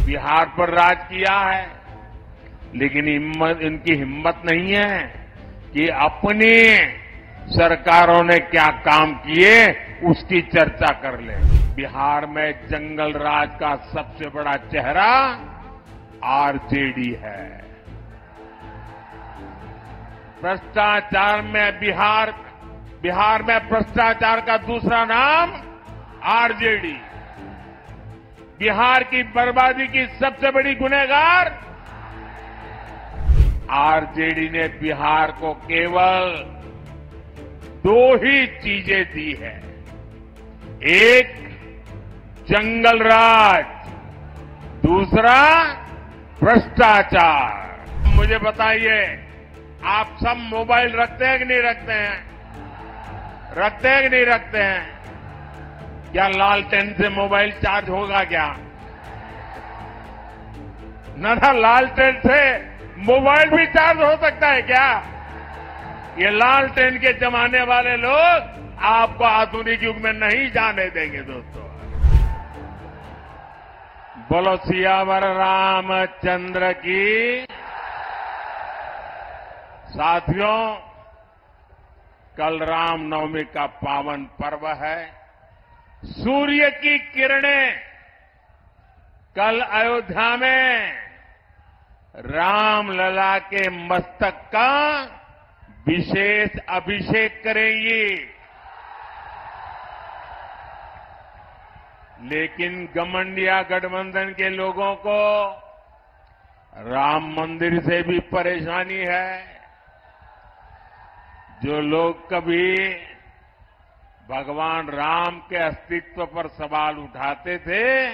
बिहार पर राज किया है, लेकिन इनकी हिम्मत नहीं है कि अपनी सरकारों ने क्या काम किए उसकी चर्चा कर ले। बिहार में जंगल राज का सबसे बड़ा चेहरा आरजेडी है। भ्रष्टाचार में बिहार में भ्रष्टाचार का दूसरा नाम आरजेडी। बिहार की बर्बादी की सबसे बड़ी गुनहगार आरजेडी ने बिहार को केवल दो ही चीजें दी है, एक जंगल राज, दूसरा भ्रष्टाचार। मुझे बताइए, आप सब मोबाइल रखते हैं कि नहीं रखते हैं? रखते हैं कि नहीं रखते हैं? क्या लालटेन से मोबाइल चार्ज होगा क्या? ना लालटेन से मोबाइल भी चार्ज हो सकता है क्या? ये लालटेन के जमाने वाले लोग आपको आधुनिक युग में नहीं जाने देंगे दोस्तों। बोलो सियावर रामचंद्र की। साथियों, कल रामनवमी का पावन पर्व है। सूर्य की किरणें कल अयोध्या में रामलला के मस्तक का विशेष अभिषेक करेंगी। लेकिन गमंडिया गठबंधन के लोगों को राम मंदिर से भी परेशानी है। जो लोग कभी भगवान राम के अस्तित्व पर सवाल उठाते थे,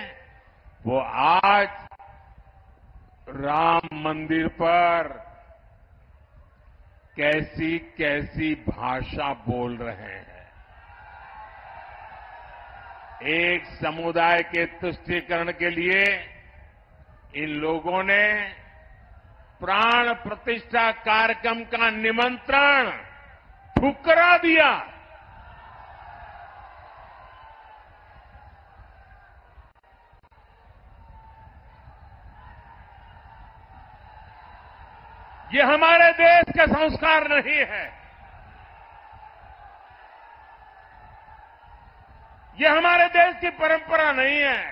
वो आज राम मंदिर पर कैसी कैसी भाषा बोल रहे हैं। एक समुदाय के तुष्टीकरण के लिए इन लोगों ने प्राण प्रतिष्ठा कार्यक्रम का निमंत्रण ठुकरा दिया। ये हमारे देश का संस्कार नहीं है। ये हमारे देश की परंपरा नहीं है।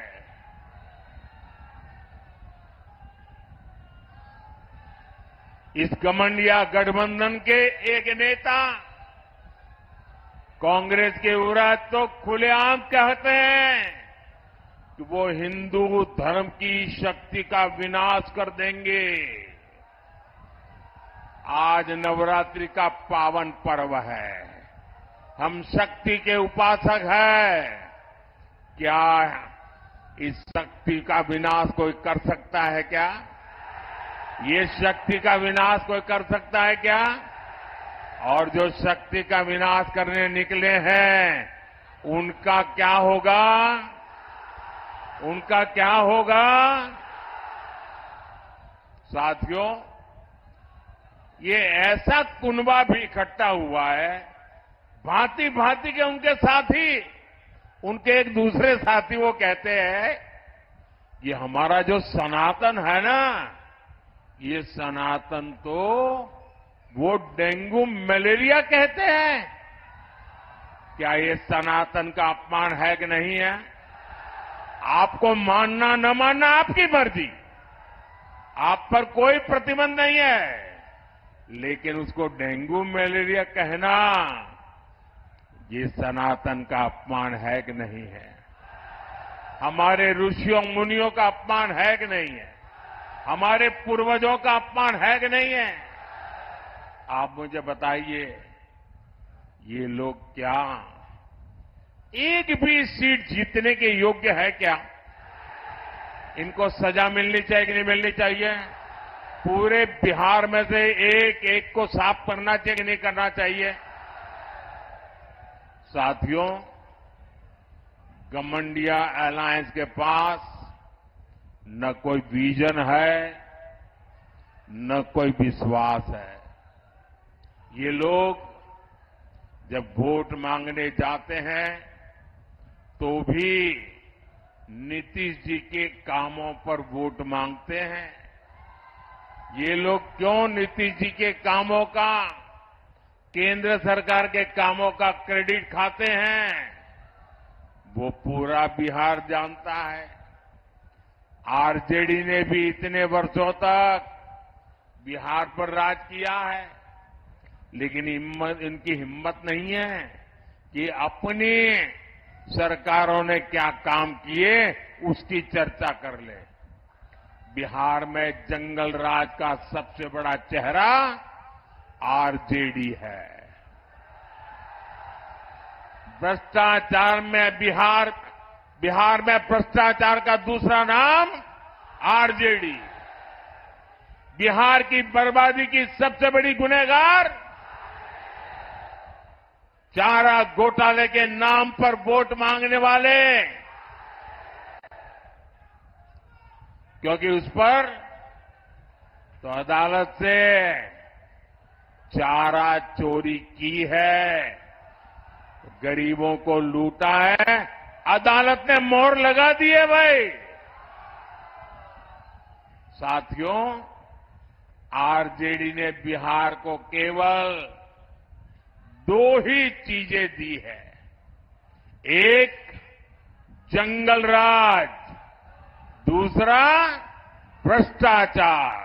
इस गमंडिया गठबंधन के एक नेता कांग्रेस के विरोध तो खुलेआम कहते हैं कि वो हिंदू धर्म की शक्ति का विनाश कर देंगे। आज नवरात्रि का पावन पर्व है। हम शक्ति के उपासक हैं। क्या इस शक्ति का विनाश कोई कर सकता है क्या? ये शक्ति का विनाश कोई कर सकता है क्या? और जो शक्ति का विनाश करने निकले हैं, उनका क्या होगा? उनका क्या होगा? साथियों, ये ऐसा कुनबा भी इकट्ठा हुआ है, भांति भांति के उनके साथी, उनके एक दूसरे साथी वो कहते हैं, ये हमारा जो सनातन है ना, ये सनातन तो वो डेंगू मलेरिया कहते हैं। क्या ये सनातन का अपमान है कि नहीं है? आपको मानना न मानना आपकी मर्जी, आप पर कोई प्रतिबंध नहीं है, लेकिन उसको डेंगू मलेरिया कहना ये सनातन का अपमान है कि नहीं है? हमारे ऋषियों मुनियों का अपमान है कि नहीं है? हमारे पूर्वजों का अपमान है कि नहीं है? आप मुझे बताइए, ये लोग क्या एक भी सीट जीतने के योग्य है क्या? इनको सजा मिलनी चाहिए कि नहीं मिलनी चाहिए? पूरे बिहार में से एक एक को साफ करना चाहिए कि नहीं करना चाहिए? साथियों, गमंडिया अलायंस के पास न कोई विजन है, न कोई विश्वास है। ये लोग जब वोट मांगने जाते हैं तो भी नीतीश जी के कामों पर वोट मांगते हैं। ये लोग क्यों नीतीश जी के कामों का, केंद्र सरकार के कामों का क्रेडिट खाते हैं, वो पूरा बिहार जानता है। आरजेडी ने भी इतने वर्षों तक बिहार पर राज किया है, लेकिन इनकी हिम्मत नहीं है कि अपनी सरकारों ने क्या काम किए उसकी चर्चा कर ले। बिहार में जंगल राज का सबसे बड़ा चेहरा आरजेडी है। भ्रष्टाचार में बिहार में भ्रष्टाचार का दूसरा नाम आरजेडी। बिहार की बर्बादी की सबसे बड़ी गुनहगार चारा घोटाले के नाम पर वोट मांगने वाले, क्योंकि उस पर तो अदालत से चारा चोरी की है, गरीबों को लूटा है, अदालत ने मोहर लगा दी है भाई। साथियों, आरजेडी ने बिहार को केवल 2 ही चीजें दी है। एक जंगल राज, दूसरा भ्रष्टाचार।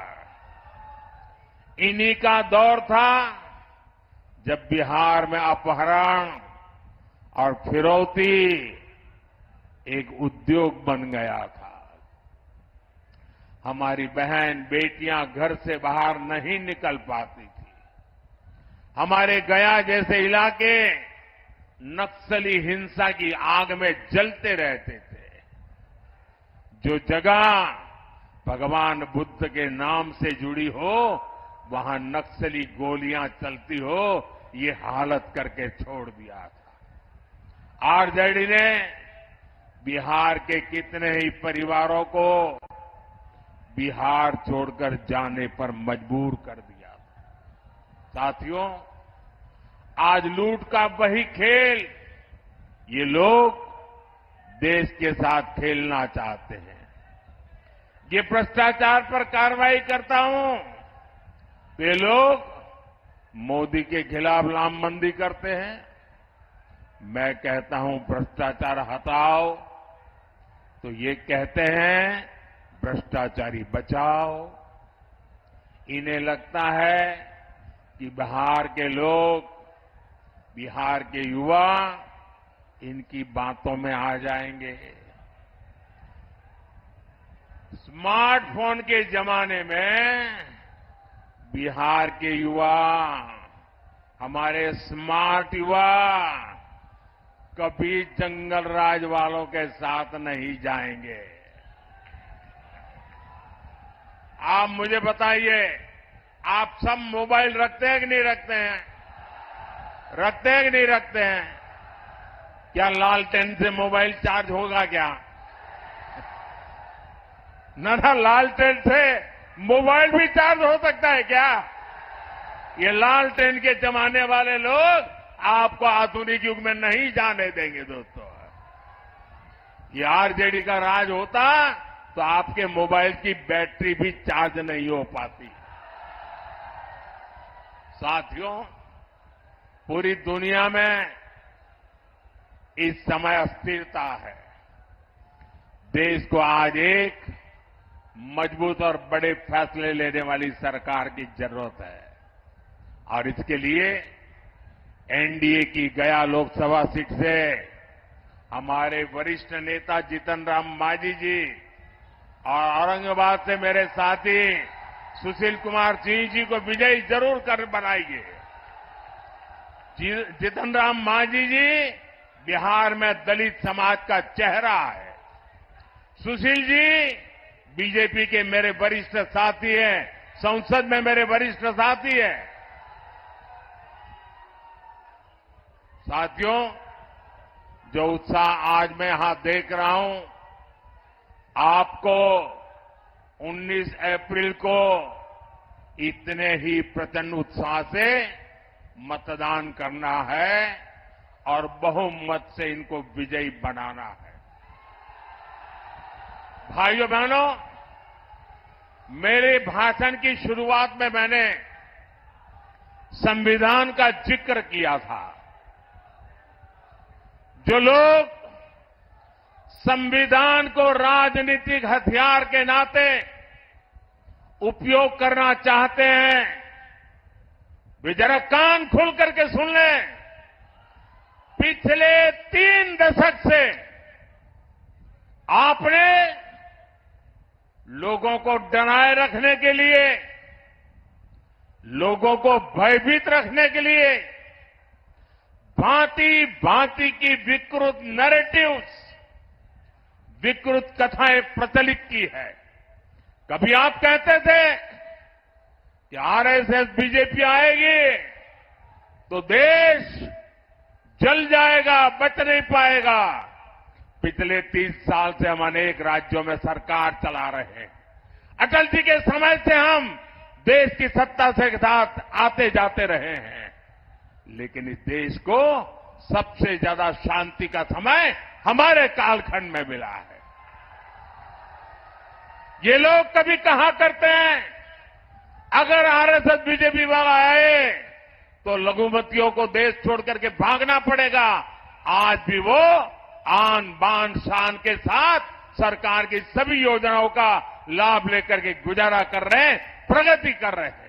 इन्हीं का दौर था जब बिहार में अपहरण और फिरौती एक उद्योग बन गया था। हमारी बहन बेटियां घर से बाहर नहीं निकल पाती थी। हमारे गया जैसे इलाके नक्सली हिंसा की आग में जलते रहते थे। जो जगह भगवान बुद्ध के नाम से जुड़ी हो, वहां नक्सली गोलियां चलती हो, ये हालत करके छोड़ दिया था। आरजेडी ने बिहार के कितने ही परिवारों को बिहार छोड़कर जाने पर मजबूर कर दिया था। साथियों, आज लूट का वही खेल ये लोग देश के साथ खेलना चाहते हैं। ये भ्रष्टाचार पर कार्रवाई करता हूं तो ये लोग मोदी के खिलाफ लामबंदी करते हैं। मैं कहता हूं भ्रष्टाचार हटाओ तो ये कहते हैं भ्रष्टाचारी बचाओ। इन्हें लगता है कि बिहार के लोग, बिहार के युवा इनकी बातों में आ जाएंगे। स्मार्टफोन के जमाने में बिहार के युवा, हमारे स्मार्ट युवा कभी जंगल राज वालों के साथ नहीं जाएंगे। आप मुझे बताइए, आप सब मोबाइल रखते हैं कि नहीं रखते हैं? रखते हैं कि नहीं रखते हैं? क्या लालटेन से मोबाइल चार्ज होगा क्या? ना लालटेन से मोबाइल भी चार्ज हो सकता है क्या? ये लालटेन के जमाने वाले लोग आपको आधुनिक युग में नहीं जाने देंगे दोस्तों। ये आरजेडी का राज होता तो आपके मोबाइल की बैटरी भी चार्ज नहीं हो पाती। साथियों, पूरी दुनिया में इस समय अस्थिरता है। देश को आज एक मजबूत और बड़े फैसले लेने वाली सरकार की जरूरत है और इसके लिए एनडीए की गया लोकसभा सीट से हमारे वरिष्ठ नेता जीतन राम मांझी जी और औरंगाबाद से मेरे साथी सुशील कुमार सिंह जी को विजयी जरूर कर बनाएंगे। जीतन राम मांझी जी बिहार में दलित समाज का चेहरा है। सुशील जी बीजेपी के मेरे वरिष्ठ साथी हैं, संसद में मेरे वरिष्ठ साथी हैं। साथियों, जो उत्साह आज मैं यहां देख रहा हूं, आपको 19 अप्रैल को इतने ही प्रचंड उत्साह से मतदान करना है और बहुमत से इनको विजयी बनाना है। भाइयों बहनों, मेरे भाषण की शुरुआत में मैंने संविधान का जिक्र किया था। जो लोग संविधान को राजनीतिक हथियार के नाते उपयोग करना चाहते हैं, वे जरा कान खोल करके सुन लें। पिछले 3 दशक से आपने लोगों को डराए रखने के लिए, लोगों को भयभीत रखने के लिए भांति भांति की विकृत नैरेटिव्स, विकृत कथाएं प्रचलित की है। कभी आप कहते थे कि आरएसएस बीजेपी आएगी तो देश जल जाएगा, बच नहीं पाएगा। पिछले 30 साल से हम अनेक राज्यों में सरकार चला रहे हैं। अटल जी के समय से हम देश की सत्ता से साथ आते जाते रहे हैं, लेकिन इस देश को सबसे ज्यादा शांति का समय हमारे कालखंड में मिला है। ये लोग कभी कहा करते हैं अगर आरएसएस बीजेपी वाला आए तो लघुमतियों को देश छोड़ करके भागना पड़ेगा। आज भी वो आन बान शान के साथ सरकार की सभी योजनाओं का लाभ लेकर के गुजारा कर रहे हैं, प्रगति कर रहे हैं।